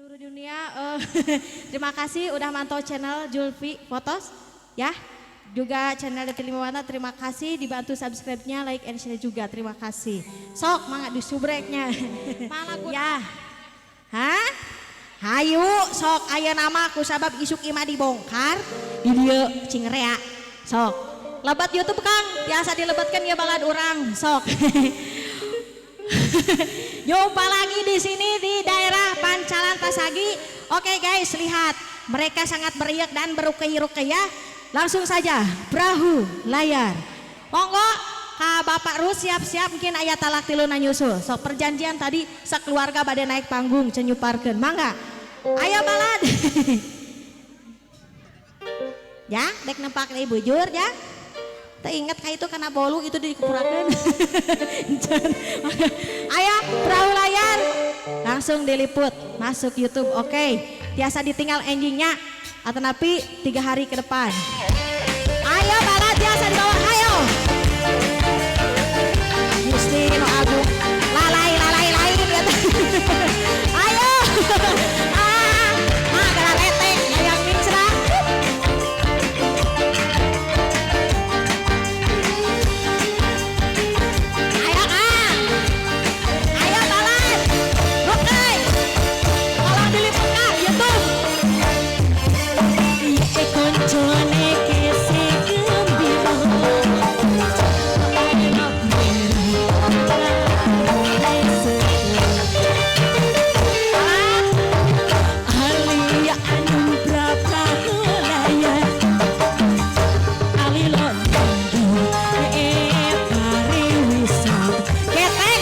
Seluruh dunia, terima kasih udah mantau channel Julfi Fotos ya. Juga channel Detik Limawana, terima kasih dibantu subscribe-nya, like and share juga, terima kasih. Sok mangga di subreknya. Ya. Hah? Hayu sok aya nama ku sabab isuk ima dibongkar di dieu Cingrea. Sok. Lebat YouTube Kang, biasa dilebatkan ya balad orang. Sok. Jumpa lagi di sini di daerah Pancalan Pasagi. Oke guys, lihat mereka sangat beriak dan berukey-rukey. Langsung saja perahu layar. Monggo ka Bapak Rus siap-siap mungkin aya talak tiluna nyusul. Sok perjanjian tadi sekeluarga bade naik panggung cenyuparkeun. Mangga. Ayo balad. Ya, dek nempak deui bujur ya. Teu inget ka itu karena bolu itu dikupurakeun. Ayo perahu layar langsung diliput masuk YouTube. Oke, biasa ditinggal endingnya atau napi 3 hari ke depan. Ayo balad biasa di bawah, ayo Gusti no Agung lalai ya. Ayo gara letek ayang mincra. Ayo balad oke, tolong diliput ke YouTube. Koncone kese gembira alia anu berapa helaya alilon pariwisata ketek